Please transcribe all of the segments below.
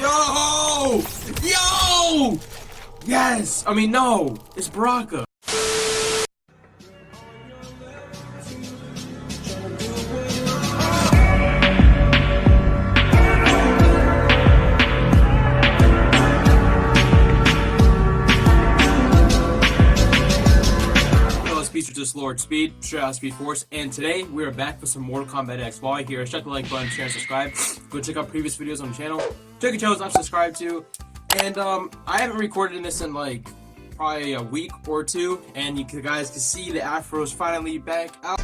Yo! Yo! Yes! I mean, no! It's Baraka. Just Lord Speed, straight out Speed Force, and today we are back with some Mortal Kombat X. While you're here, check the like button, share, and subscribe. Go check out previous videos on the channel. Check your channels I'm subscribed to. And I haven't recorded in this in like probably a week or two, and you guys can see the afro's finally back out.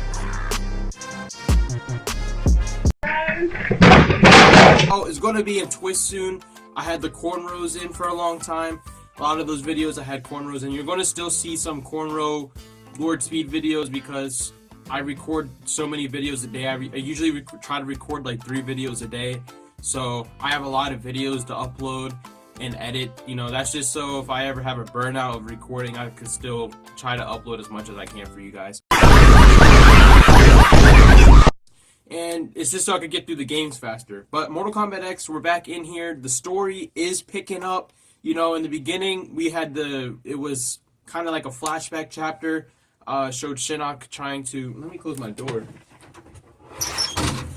Oh, it's gonna be in twist soon. I had the cornrows in for a long time. A lot of those videos I had cornrows, and you're gonna still see some cornrow Lord Speed videos because I record so many videos a day. I usually try to record like 3 videos a day, so I have a lot of videos to upload and edit. You know, that's just so if I ever have a burnout of recording, I can still try to upload as much as I can for you guys. And it's just so I could get through the games faster. But Mortal Kombat X, we're back in here. The story is picking up. You know, in the beginning, we had it was kind of like a flashback chapter. Showed Shinnok trying to... Let me close my door.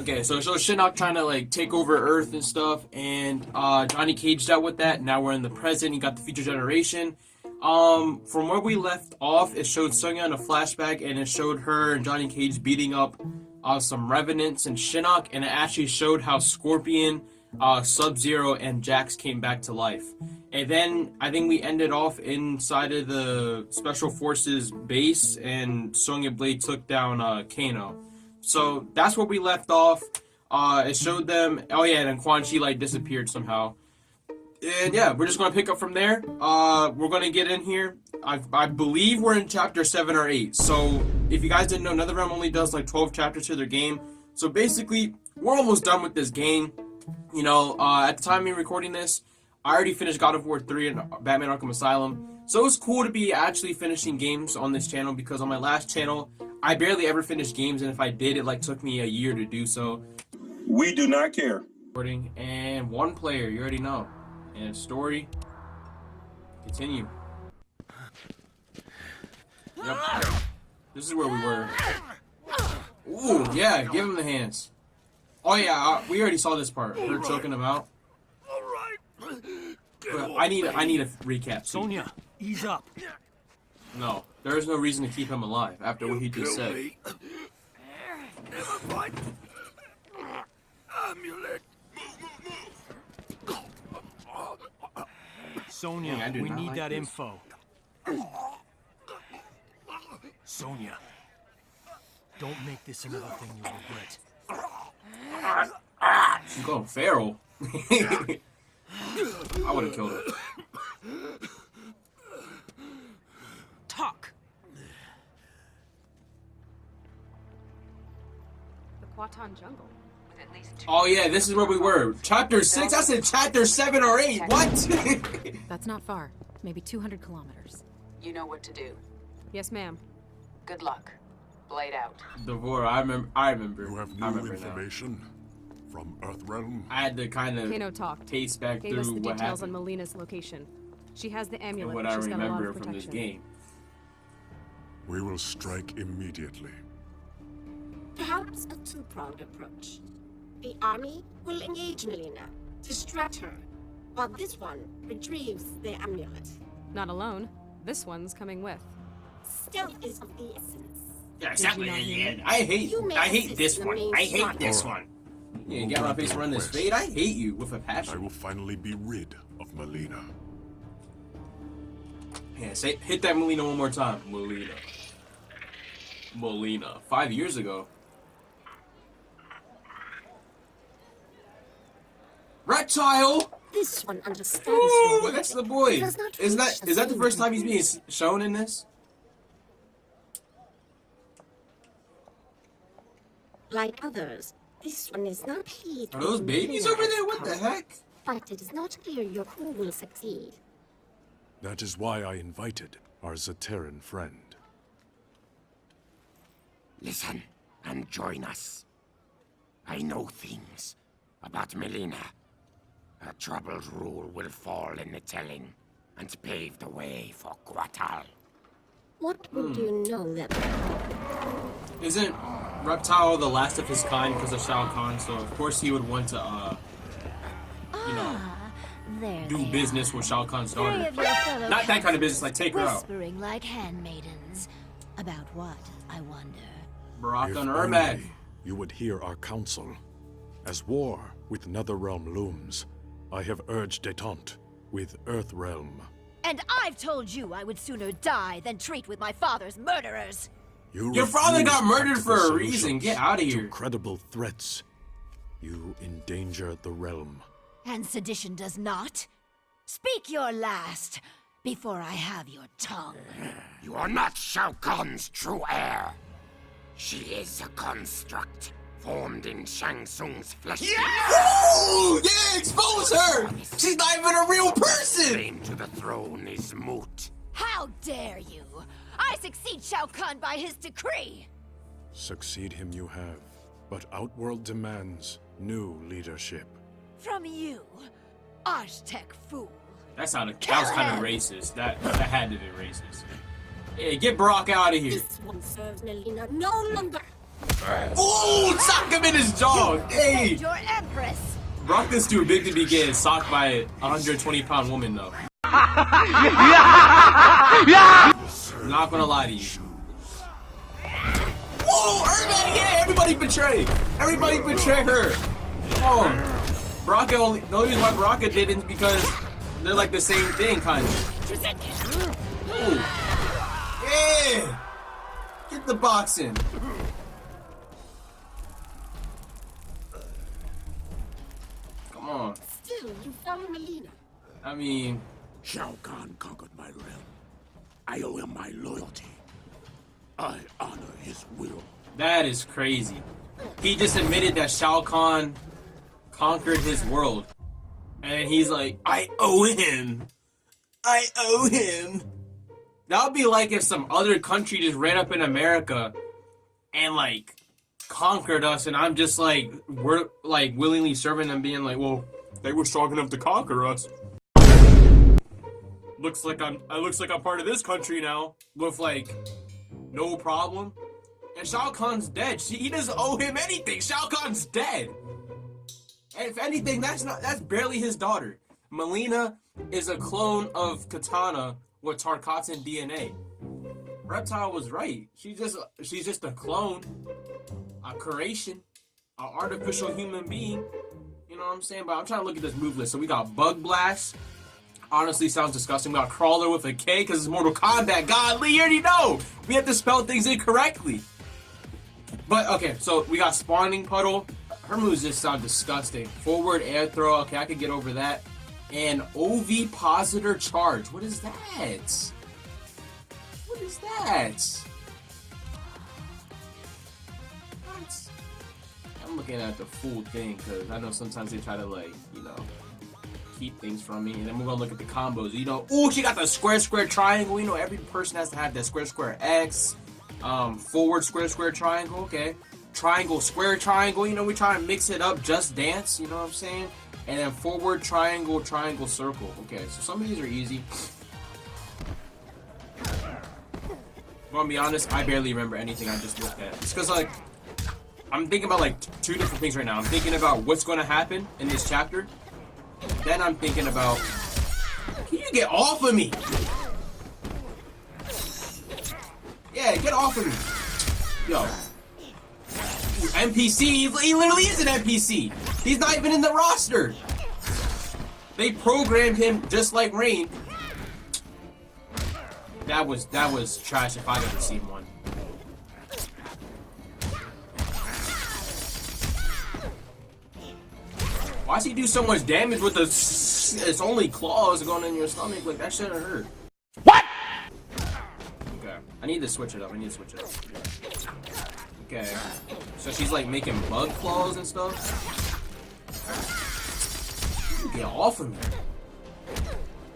Okay, so it shows Shinnok trying to, like, take over Earth and stuff, and Johnny Cage dealt with that. Now we're in the present. You got the future generation. From where we left off, it showed Sonya in a flashback, and it showed her and Johnny Cage beating up some Revenants and Shinnok, and it actually showed how Scorpion, Sub-Zero, and Jax came back to life. And then I think we ended off inside of the Special Forces base, and Sonya Blade took down Kano. So that's where we left off. It showed them. Oh yeah, and then Quan Chi like disappeared somehow. And yeah, we're just gonna pick up from there. We're gonna get in here. I believe we're in chapter 7 or 8. So if you guys didn't know, NetherRealm only does like 12 chapters to their game. So basically, we're almost done with this game. You know, at the time of me recording this, I already finished God of War 3 and Batman Arkham Asylum. So it's cool to be actually finishing games on this channel, because on my last channel, I barely ever finished games, and if I did, it like took me a year to do so. We do not care. And 1 player, you already know. And story. Continue. Yep. This is where we were. Ooh, yeah, give him the hands. Oh yeah, we already saw this part. Her choking him out. But I need a recap. Sonya, ease up. No, there is no reason to keep him alive after what he just said. Amulet. Sonya, we need that info. Sonya, don't make this another thing you'll regret. She's going feral. I would have killed her. Talk. The Kwatan jungle. With at least 2 Oh yeah, this is where we were. Chapter 6? I said chapter 7 or 8. What? That's not far. Maybe 200 kilometers. You know what to do. Yes, ma'am. Good luck. Blade out. Devora, I remember. You have I new remember information from Earthrealm? I had to kind Kano of talked. taste back Gave through us the what details happened on Melina's location. She has the amulet. and what but I she's got a lot remember of from this protection. game. We will strike immediately. Perhaps a two-pronged approach. The army will engage Melina, distract her, while this one retrieves the amulet. Not alone. This one's coming with. Stealth is of the essence. Yeah, exactly. Yeah. I hate this one. I hate this one. Yeah, you got my face run this fade. I hate you with a I passion. will finally be rid of Melina. Yeah, hit that Melina one more time. Melina. 5 years ago. Reptile! This one understands. Ooh, that's the boy. Does not Is reach that the same first time he's being conclusion. shown in this? Like others, this one is not pleased. Are those with babies Melina over there? as What the power. heck? But it is not clear your crew will succeed. That is why I invited our Zaterran friend. Listen and join us. I know things about Melina. A troubled rule will fall in the telling, and pave the way for Guatal. What would you know that? Isn't Reptile the last of his kind because of Shao Kahn? So of course he would want to, you know, There do they business are. with Shao Kahn's Three daughter. of your fellow Not that kind of business, like take her out. whispering like handmaidens. About what, I wonder? Baraka If and Ermac. only you would hear our counsel. As war with Netherrealm looms, I have urged detente with Earthrealm. And I've told you I would sooner die than treat with my father's murderers. Your father got murdered for a reason. Get out of here. To credible threats. You endanger the realm. And sedition does not. Speak your last, before I have your tongue. You are not Shao Kahn's true heir. She is a construct, formed in Shang Tsung's flesh. Ooh, yeah, expose her! She's not even a real person! Claim to the throne is moot. How dare you! I succeed Shao Kahn by his decree! Succeed him you have, but Outworld demands new leadership. From you, Archtech fool. That was kind of racist. That had to be racist. Hey, get Brock out of here. This one serves Melina no longer. Ooh, sock him in his jaw. Hey, Your empress! Brock is too big to be getting socked by a 120-pound woman, though. I'm not gonna lie to you. Whoa, everybody, yeah, everybody betray. Everybody betray her. Come on. Baraka only, the only reason why Baraka did it is because they're like the same thing, kind of. Ooh. Yeah. Get the box in. Come on. Still, you follow Melina. I mean, Shao Kahn conquered my realm. I owe him my loyalty. I honor his will. that is crazy. He just admitted that Shao Kahn conquered his world. And he's like, I owe him. I owe him. That would be like if some other country just ran up in America and like conquered us, and I'm just like, we're like willingly serving them, being like, well, they were strong enough to conquer us. Looks like I'm part of this country now with like no problem. And Shao Kahn's dead. He doesn't owe him anything. Shao Kahn's dead. And if anything, that's barely his daughter. Melina is a clone of Katana with Tarkatan DNA. Reptile was right. She's just a clone, a creation, an artificial human being. You know what I'm saying? But I'm trying to look at this move list. So we got Bug Blast. Honestly, sounds disgusting. We got Crawler with a K because it's Mortal Kombat. Godly, you already know. We have to spell things incorrectly. But okay, so we got Spawning Puddle. Her moves just sound disgusting. Forward air throw. Okay, I could get over that. And Ovipositor Charge. What is that? What is that? What? I'm looking at the full thing because I know sometimes they try to, like, you know, keep things from me. And then we're gonna look at the combos. You know, ooh, she got the square square triangle. You know, every person has to have that square square X. Forward square square triangle. Okay. Triangle square triangle. You know, we try to mix it up. Just Dance. You know what I'm saying? And then forward triangle triangle circle. Okay, so some of these are easy. I'm gonna be honest, I barely remember anything I just looked at. It's because, like, I'm thinking about, like, two different things right now. I'm thinking about what's going to happen in this chapter. Then I'm thinking about, can you get off of me? Yeah, get off of me. Yo. NPC, he literally is an NPC. He's not even in the roster. They programmed him just like Rain. That was trash if I've ever seen one. Why does he do so much damage with its only claws going in your stomach? Like, that shouldn't hurt. What? Okay, I need to switch it up. Okay, so she's like making bug claws and stuff. Get off of me.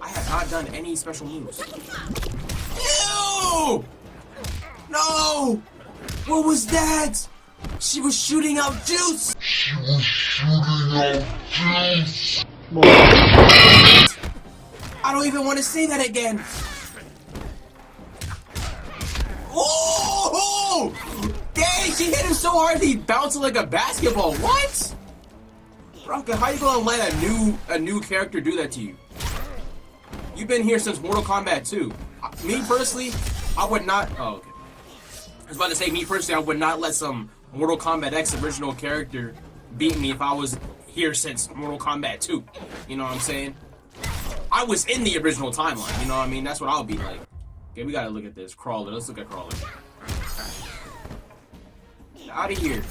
I have not done any special moves. Ew! No! What was that? She was shooting out juice! I don't even want to say that again. Oh! Dang, she hit him so hard he bounced like a basketball. What? Bronca, how you gonna let a new character do that to you? You've been here since Mortal Kombat 2. Me personally, I would not. Oh, okay. I was about to say, me personally, I would not let some Mortal Kombat X original character beat me if I was here since Mortal Kombat 2. You know what I'm saying? I was in the original timeline. You know what I mean? That's what I'll be like. Okay, we gotta look at this. Crawler. Let's look at Crawler. Get out of here.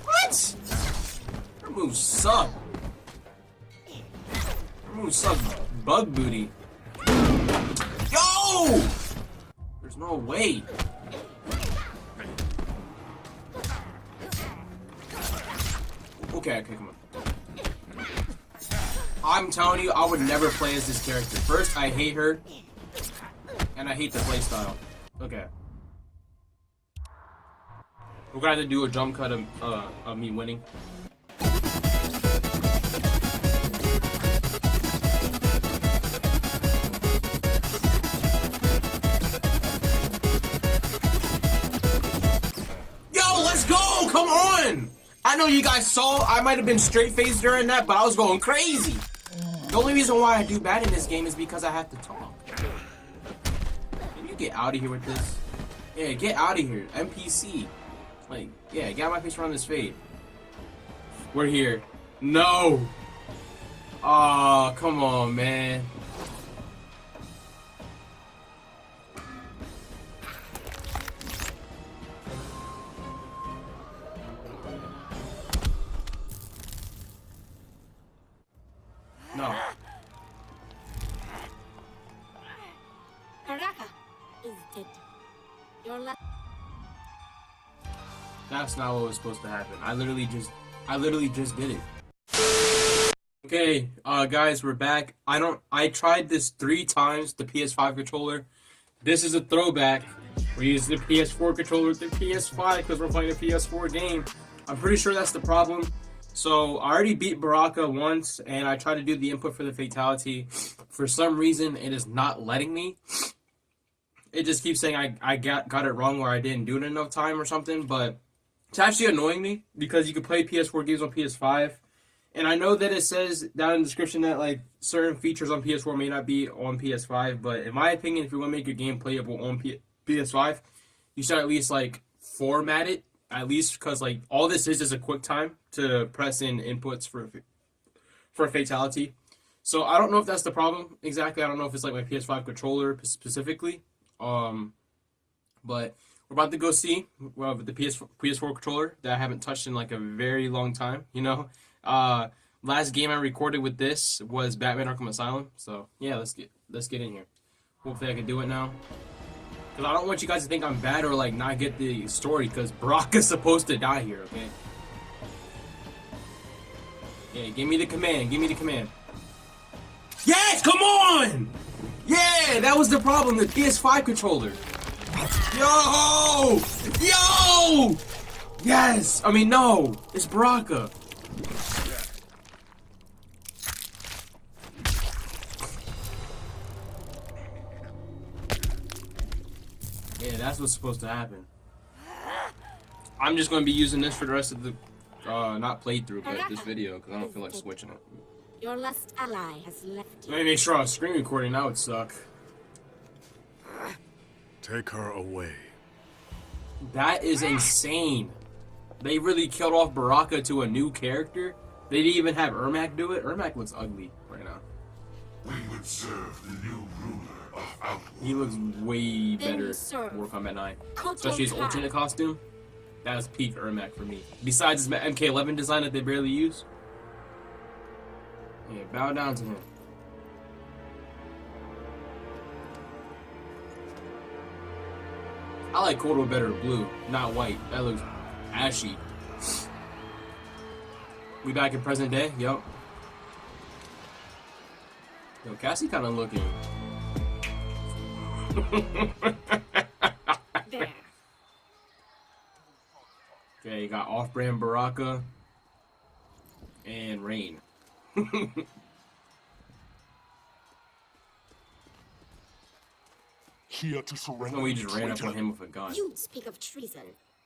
What? Her moves suck. Her moves suck bug booty. Yo! There's no way. Okay, come on. I'm telling you, I would never play as this character. First, I hate her, and I hate the playstyle. Okay. We're gonna have to do a jump cut of me winning. Yo, let's go! Come on! I know you guys saw I might have been straight-faced during that, but I was going crazy. The only reason why I do bad in this game is because I have to talk. Can you get out of here with this? Yeah, get out of here. NPC. Like, yeah, get out my face around this fade. We're here. No! Aw, come on, man. No. Baraka is dead. Your last. That's not what was supposed to happen. I literally just did it. Okay, guys, we're back. I tried this 3 times, the PS5 controller. This is a throwback. We use the PS4 controller with the PS5 because we're playing a PS4 game. I'm pretty sure that's the problem. So I already beat Baraka once, and I tried to do the input for the fatality. For some reason, it is not letting me. It just keeps saying I got it wrong or I didn't do it in enough time or something. But it's actually annoying me because you can play PS4 games on PS5. And I know that it says down in the description that like certain features on PS4 may not be on PS5. But in my opinion, if you want to make your game playable on PS5, you should at least like format it. At least because like all this is a quick time to press in inputs for a fatality. So I don't know if that's the problem exactly. I don't know if it's like my PS5 controller specifically. But we're about to go see the PS4 controller that I haven't touched in like a very long time. You know, last game I recorded with this was Batman Arkham Asylum. So yeah, let's get in here. Hopefully I can do it now. Because I don't want you guys to think I'm bad or like not get the story, because Baraka's supposed to die here, okay? Yeah, give me the command, Yes, come on! Yeah, that was the problem, the PS5 controller. Yo! Yo! Yes! I mean, no, it's Baraka. Yeah, that's what's supposed to happen. I'm just going to be using this for the rest of the, not playthrough, but this video, because I don't feel like switching it. Your last ally has left you. Let me make sure I was screen recording, that would suck. Take her away. That is insane. They really killed off Baraka to a new character. They didn't even have Ermac do it. Ermac looks ugly right now. We would serve the new ruler of Outworld. He looks way better in Mortal Kombat 9. Especially his alternate costume. That is peak Ermac for me. Besides his MK11 design that they barely use. Yeah, bow down to him. I like Kodo better blue, not white. That looks ashy. We back in present day? Yup. Yo, Cassie kind of looking. There. Okay, you got off-brand Baraka. and rain. Here to surrender. No, we just ran up traitor. on him with a gun. You speak of treason.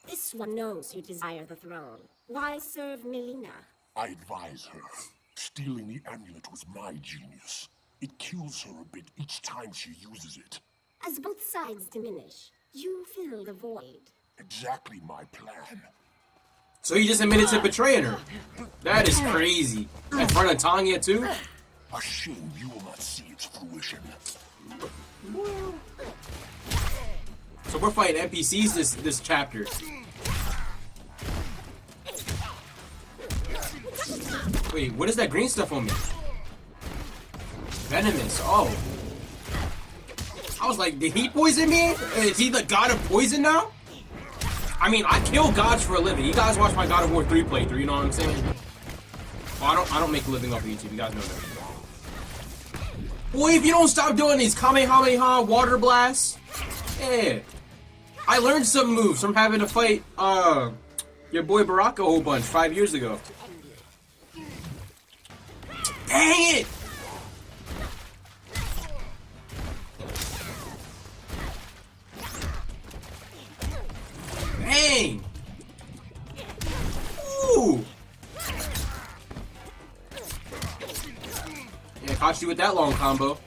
This one knows you desire the throne. Why serve Melina? I advise her. Stealing the amulet was my genius. It kills her a bit each time she uses it. As both sides diminish, you fill the void. Exactly my plan. So he just admitted to betraying her. That is crazy. In front of Tanya too? A shame you will not see its fruition. So we're fighting NPCs this chapter. Wait, what is that green stuff on me? Venomous. Oh. I was like, did he poison me? Is he the god of poison now? I mean, I kill gods for a living. You guys watch my God of War 3 playthrough, you know what I'm saying? Well, I don't make a living off of YouTube, you guys know that. Boy, if you don't stop doing these Kamehameha water blasts, yeah. I learned some moves from having to fight your boy Baraka a whole bunch 5 years ago. Dang it! Dang! Ooh! Yeah, caught you with that long combo.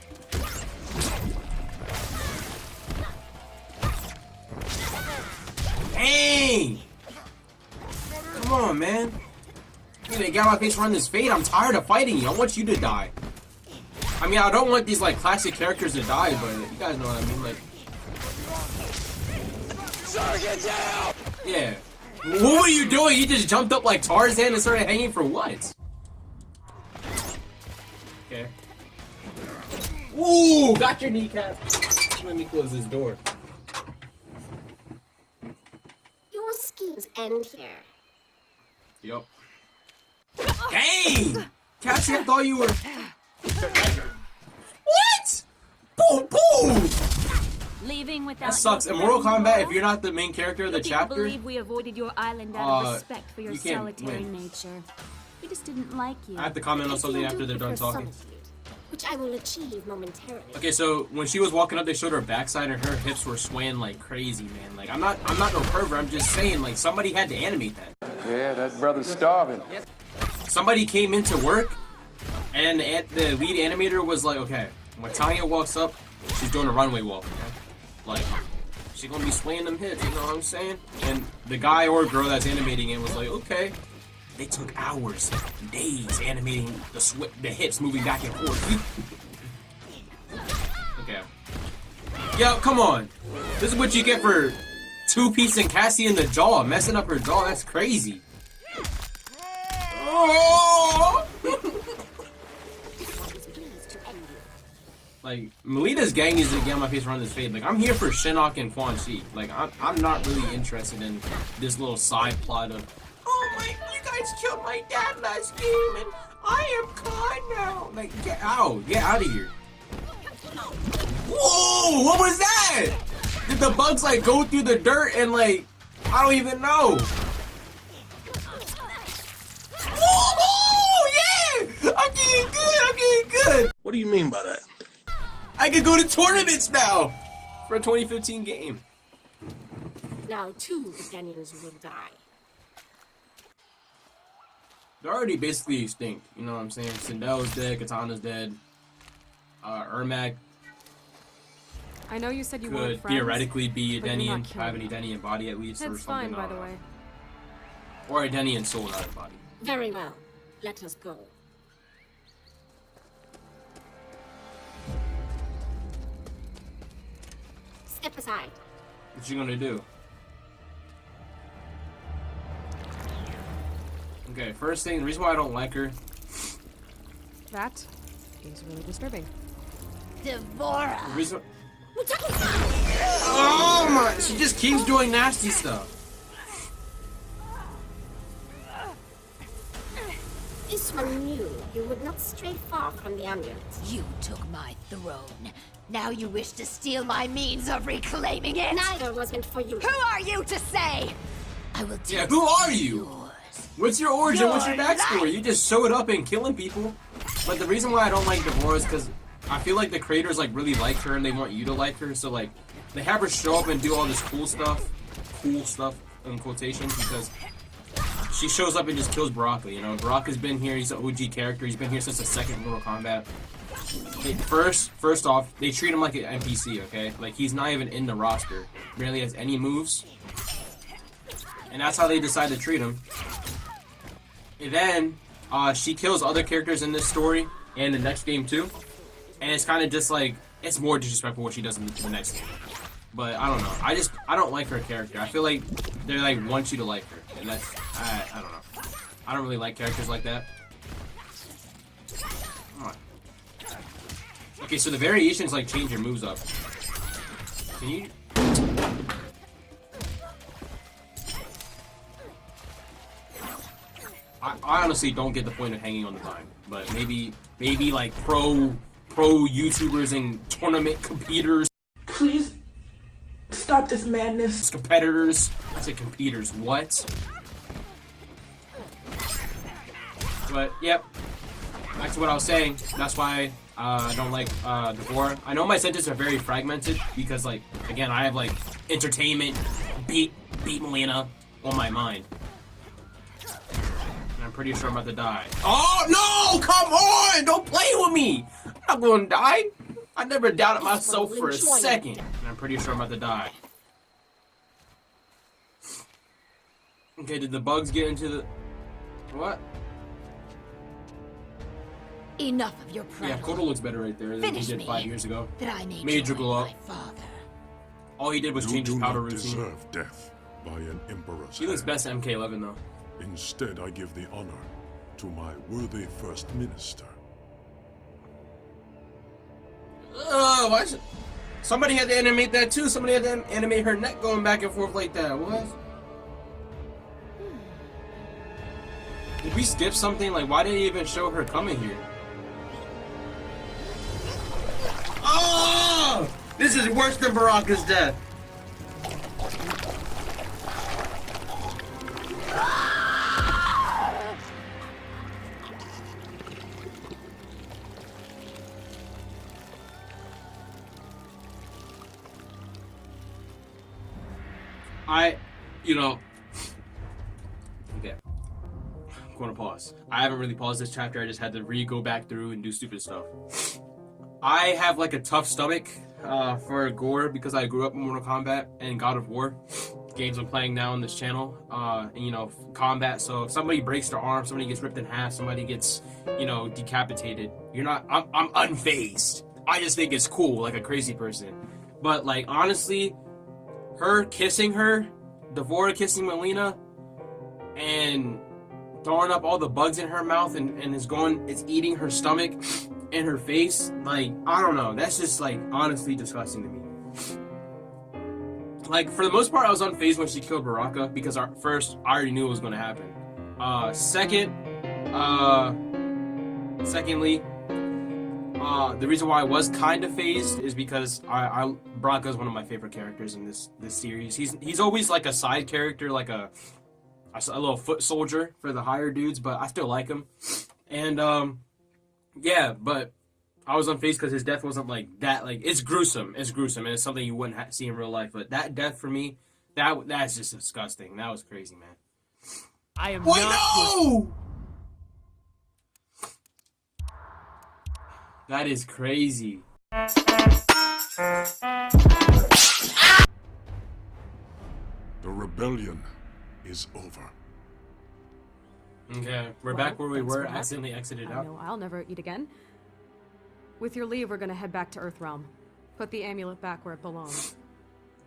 Dang! Come on, man. You know, get my face run this fade. I'm tired of fighting you. I want you to die. I mean, I don't want these like classic characters to die, but you guys know what I mean. Like, yeah. What were you doing? You just jumped up like Tarzan and started hanging for what? Okay. Ooh, got your kneecap. Let me close this door. Your schemes end here. Yup. Dang! Cassie, I thought you were... What? Boom, boom! Leaving without That sucks. In Mortal Kombat, if you're not the main character of the People chapter... believe we avoided your island out of respect for your you can't solitary win. nature. We just didn't like you. I have to comment on something I after do they're done prefer talking. solitude, which I will achieve momentarily. Okay, so when she was walking up, they showed her backside and her hips were swaying like crazy, man. Like, I'm not no pervert. I'm just saying, like, somebody had to animate that. Yeah, that brother's starving. Somebody came into work, and the lead animator was like, okay, when Tanya walks up, she's doing a runway walk, okay? Like, she's gonna be swaying them hips, you know what I'm saying? And the guy or girl that's animating it was like, okay. They took hours, days animating the hips moving back and forth. Okay. Yo, come on. This is what you get for two-piecing Cassie in the jaw, messing up her jaw. That's crazy. Oh! Like, Melita's gang is to get on my face around this fade. Like, I'm here for Shinnok and Quan Chi. Like, I'm not really interested in this little side plot of, oh my, you guys killed my dad last game and I am caught now. Like, get out of here. Whoa, what was that? Did the bugs like go through the dirt and like, I don't even know. Whoa, yeah, I'm getting good. What do you mean by that? I can go to tournaments now for a 2015 game. Now 2 Daniels will die. They're already basically extinct, you know what I'm saying? Sindel's dead, Katana's dead, Ermac I know you said you weren't could friends, theoretically be a but you're not Denian, killing have an them. Denian body at least, or It's something. fine, by the way. Or a Denian soul, not a body. Very well. Let us go. Step aside. What you gonna do? Okay, first thing, the reason why I don't like her. That is really disturbing. Devora! The reason. Oh my! She just keeps doing nasty stuff. This one knew you would not stray far from the amulet. You took my throne. Now you wish to steal my means of reclaiming it? Neither was meant for you. Who are you to say? I will take Yeah, who are you? yours. What's your origin? What's your backstory? You just showed up and killing people. But the reason why I don't like Devora is because I feel like the creators like really like her and they want you to like her. So like they have her show up and do all this cool stuff in quotations, because she shows up and just kills Baraka. You know, Baraka's been here. He's an OG character. He's been here since the second Mortal Kombat. First off, they treat him like an NPC. Okay, like he's not even in the roster. Barely has any moves, and that's how they decide to treat him. And then she kills other characters in this story and the next game too, and it's kind of just like it's more disrespectful what she does in the next game. But I don't know. I don't like her character. I feel like they like want you to like her, and that's I don't know. I don't really like characters like that. Come on. Okay, so the variations like change your moves up. Can you? I honestly don't get the point of hanging on the vine, but maybe like pro YouTubers and tournament competitors. Please stop this madness. Competitors. I said competitors. What? But yep. Back to what I was saying. That's why I don't like Devora. I know my sentences are very fragmented because, like, again, I have like entertainment, beat Melina on my mind. I'm pretty sure I'm about to die. Oh no! Come on! Don't play with me! I'm not gonna die. I never doubted myself for a second. And I'm pretty sure I'm about to die. Okay, did the bugs get into the... What? Enough of your prattle. Yeah, Kodo looks better right there than he did 5 years ago. That I may Major join glow up. my father. All he did was change his powder routine. You do not deserve death by an emperor's He looks hand. best at MK11 though. Instead, I give the honor to my worthy first minister. Oh, why should... Somebody had to animate that too. Somebody had to animate her neck going back and forth like that. What? Did we skip something? Like, why did they even show her coming here? Oh! This is worse than Baraka's death. You know, okay, I'm going to pause. I haven't really paused this chapter. I just had to go back through and do stupid stuff. I have like a tough stomach for gore because I grew up in Mortal Kombat and God of War games I'm playing now on this channel. And, you know, combat. So if somebody breaks their arm, somebody gets ripped in half, somebody gets, you know, decapitated. I'm unfazed. I just think it's cool, like a crazy person. But like honestly, her kissing her. Devora kissing Melina and throwing up all the bugs in her mouth and it's eating her stomach and her face. Like, I don't know. That's just like honestly disgusting to me. Like, for the most part, I was unfazed when she killed Baraka because first, I already knew it was going to happen. Secondly, the reason why I was kind of phased is because Baraka is one of my favorite characters in this series. He's always like a side character, like a little foot soldier for the higher dudes, but I still like him. And yeah, but I was unfazed because his death wasn't like that. Like, it's gruesome, and it's something you wouldn't see in real life. But that death for me, that's just disgusting. That was crazy, man. I am Wait, not. no! That is crazy. The rebellion is over. Okay, we're back where we were. Accidentally exited I out. know I'll never eat again. With your leave, we're gonna head back to Earthrealm. Put the amulet back where it belongs.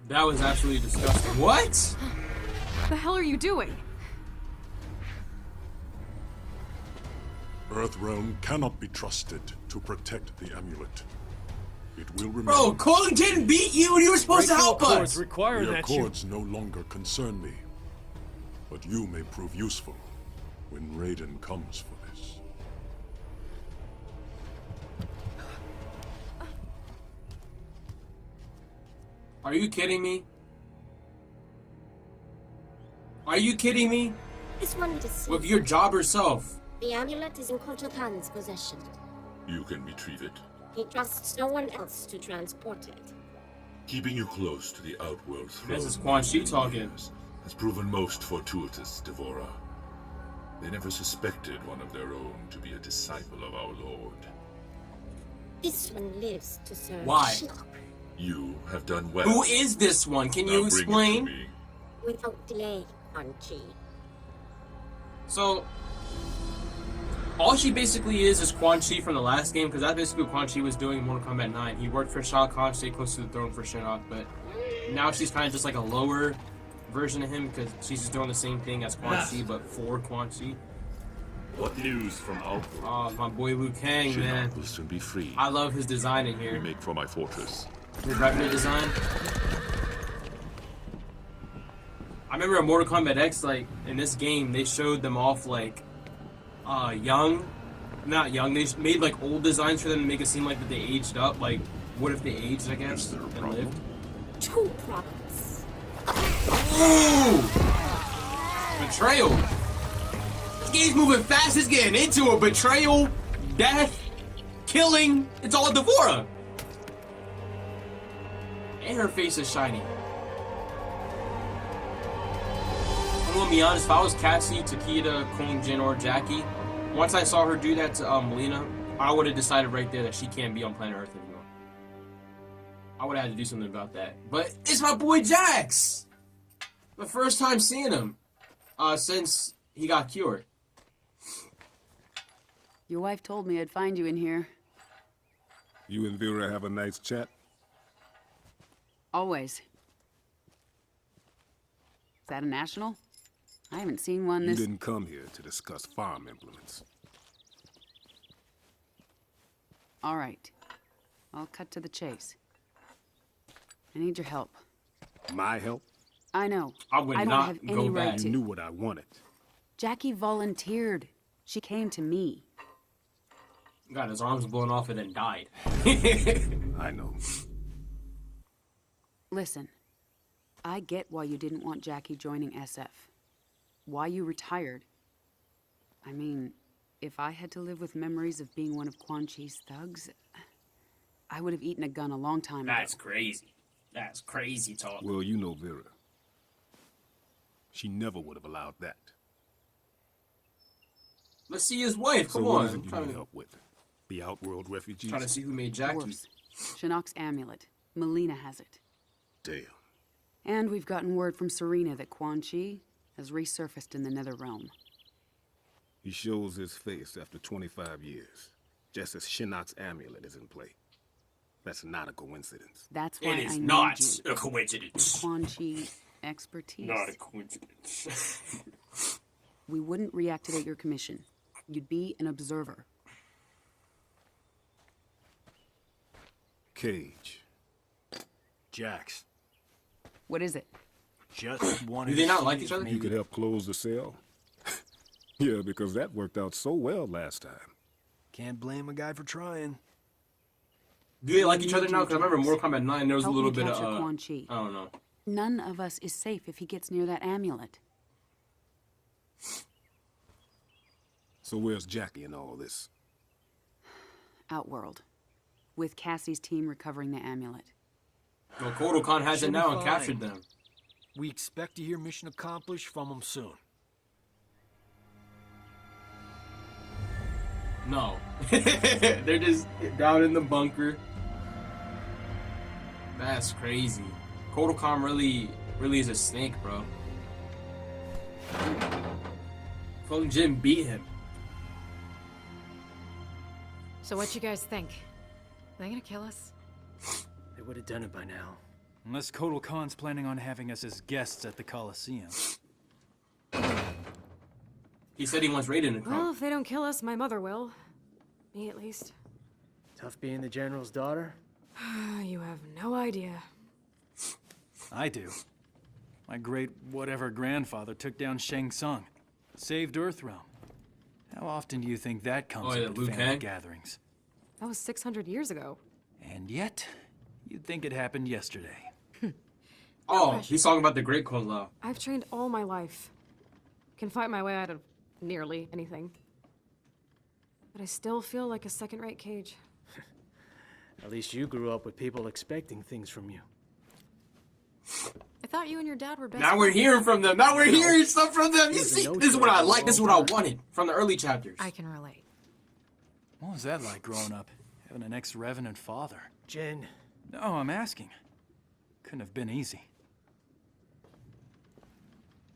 That was absolutely disgusting. What? The hell are you doing? Earthrealm cannot be trusted to protect the amulet. It will remain. Bro, Colin didn't beat you and you were supposed to help us! The accords no longer concern me. But you may prove useful when Raiden comes for this. Are you kidding me? Are you kidding me? This one is With your job herself. The amulet is in Kotal Khan's possession. You can retrieve it. He trusts no one else to transport it. Keeping you close to the Outworld throne This is Quan Chi talking. has proven most fortuitous, Devora. They never suspected one of their own to be a disciple of our Lord. This one lives to serve. Why? You have done well. Who is this one? Can you Now bring it to explain? me. Without delay, Quan Chi. So, all she basically is Quan Chi from the last game, because that's basically what Quan Chi was doing in Mortal Kombat 9. He worked for Shao Kahn, stayed close to the throne for Shinnok, but now she's kind of just like a lower version of him, because she's just doing the same thing as Quan Chi, but for Quan Chi. What news from Outworld? Oh, my boy Liu Kang, man. Shinnok will soon be free. I love his design in We here. make for my fortress. His revenue design. I remember in Mortal Kombat X, like, in this game, they showed them off, like, young. Not young, they made, like, old designs for them to make it seem like that they aged up. Like, what if they aged, I guess, and lived? 2 problems. Ooh! Betrayal! This game's moving fast, it's getting into a betrayal, death, killing. It's all Devora! And her face is shiny. I'm gonna be honest, if I was Cassie, Takeda, Kung Jin, or Jackie, once I saw her do that to Melina, I would have decided right there that she can't be on planet Earth anymore. I would have had to do something about that. But it's my boy Jax! The first time seeing him since he got cured. Your wife told me I'd find you in here. You and Vera have a nice chat? Always. Is that a national? I haven't seen one You this... didn't come here to discuss farm implements. All right. I'll cut to the chase. I need your help. My help? I know. I would don't not have go any back. right You to. knew what I wanted. Jackie volunteered. She came to me. Got his arms blown off and then died. I know. Listen, I get why you didn't want Jackie joining SF. Why you retired. I mean, if I had to live with memories of being one of Quan Chi's thugs, I would have eaten a gun a long time ago. That's crazy. That's crazy talk. Well, you know Vera. She never would have allowed that. Let's see his wife. So Come what on. is it I'm you trying need to, help with? The Outworld refugees? trying to see who made Jackie. Worse. Shinnok's amulet. Melina has it. Damn. And we've gotten word from Serena that Quan Chi has resurfaced in the Nether Realm. He shows his face after 25 years, just as Shinnok's amulet is in play. That's not a coincidence. That's why It is I need not you. a coincidence. Quan Chi expertise. Not a coincidence. We wouldn't reactivate your commission. You'd be an observer. Cage. Jax. What is it? Just wanted Do they to not see like if each other? maybe- You could help close the cell? Yeah, because that worked out so well last time. Can't blame a guy for trying. Do they like each other now? Because I remember in Mortal Kombat 9 there was a Help little me bit of, capture Quan Chi. I don't know. None of us is safe if he gets near that amulet. So where's Jackie in all this? Outworld. With Cassie's team recovering the amulet. Well, Kotal Khan has Should it be now and fine. captured them. We expect to hear mission accomplished from him soon. No. They're just down in the bunker. That's crazy. Kotal Khan really is a snake, bro. Kung Jin beat him. So what you guys think? Are they gonna kill us? They would have done it by now. Unless Kotal Khan's planning on having us as guests at the Coliseum. He said he wants Raiden to come. Well, if they don't kill us, my mother will. Me, at least. Tough being the General's daughter? You have no idea. I do. My great whatever grandfather took down Shang Tsung. Saved Earthrealm. How often do you think that comes yeah, up at Liu family Kang? gatherings? That was 600 years ago. And yet, you'd think it happened yesterday. Oh, he's talking about the Great Kung Lao. I've trained all my life. Can fight my way out of nearly anything. But I still feel like a second-rate Cage. At least you grew up with people expecting things from you. I thought you and your dad were best Now we're friends. hearing from them. Now we're hearing stuff from them. You see, this is what I like. This is what I wanted from the early chapters. I can relate. What was that like growing up? Having an ex-revenant father? Jen. No, I'm asking. Couldn't have been easy.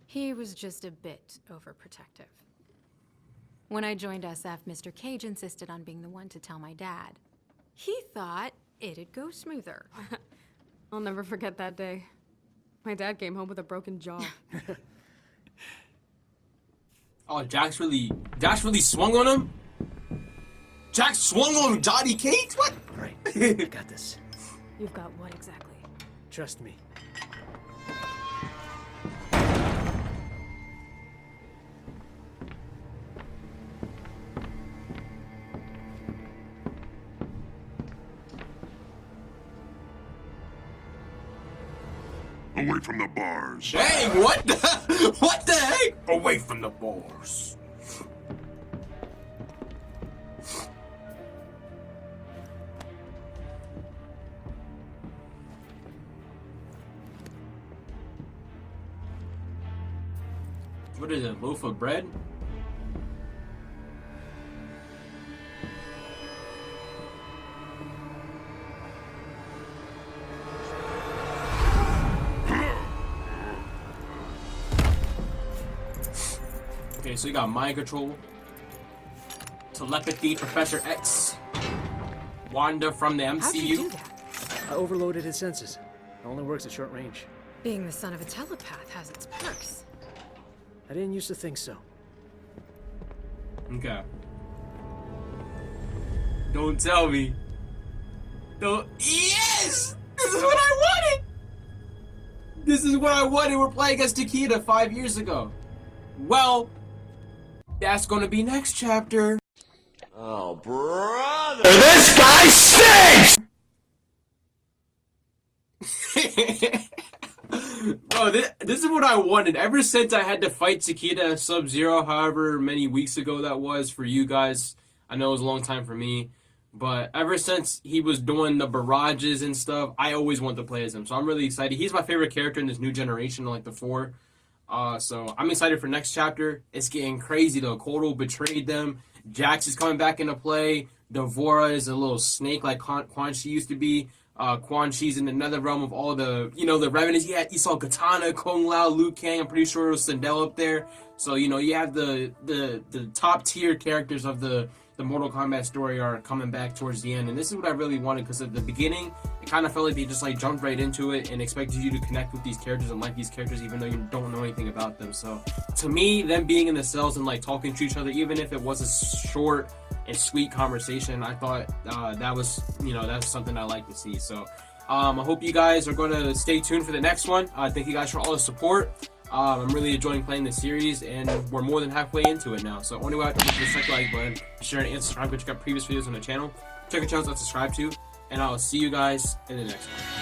He was just a bit overprotective. When I joined SF, Mr. Cage insisted on being the one to tell my dad. He thought it'd go smoother. I'll never forget that day. My dad came home with a broken jaw. Oh, Jax really swung on him? Jax swung on Johnny Cage? What? Right. I got this. You've got what exactly? Trust me. Away from the bars. Dang, what the heck? Away from the bars. What is it, loaf of bread? Okay, so you got mind control, telepathy, Professor X, Wanda from the MCU. How'd you do that? I overloaded his senses. It only works at short range. Being the son of a telepath has its perks. I didn't used to think so. Okay. Don't tell me. Don't. Yes! This is what I wanted! This is what I wanted. We're playing against Takeda 5 years ago. Well, that's gonna be next chapter. Oh, brother! This guy stinks! Bro, this is what I wanted. Ever since I had to fight Takeda Sub-Zero, however many weeks ago that was for you guys. I know it was a long time for me. But ever since he was doing the barrages and stuff, I always wanted to play as him. So I'm really excited. He's my favorite character in this new generation, like the 4. So I'm excited for next chapter. It's getting crazy though. Kotal betrayed them. Jax is coming back into play. Devora is a little snake like Quan Chi used to be. Quan Chi's in another realm of all the, the revenants. You saw Katana, Kung Lao, Liu Kang. I'm pretty sure it was Sindel up there. So, you have the top tier characters of the Mortal Kombat story are coming back towards the end. And this is what I really wanted, because at the beginning, it kind of felt like they just jumped right into it and expected you to connect with these characters and like these characters even though you don't know anything about them. So to me, them being in the cells and talking to each other, even if it was a short and sweet conversation, I thought that was something I like to see. So I hope you guys are going to stay tuned for the next one. Thank you guys for all the support. I'm really enjoying playing this series, and we're more than halfway into it now. So only way to hit the like button, share and subscribe. Go check out previous videos on the channel. Check out channels that subscribe to, and I'll see you guys in the next one.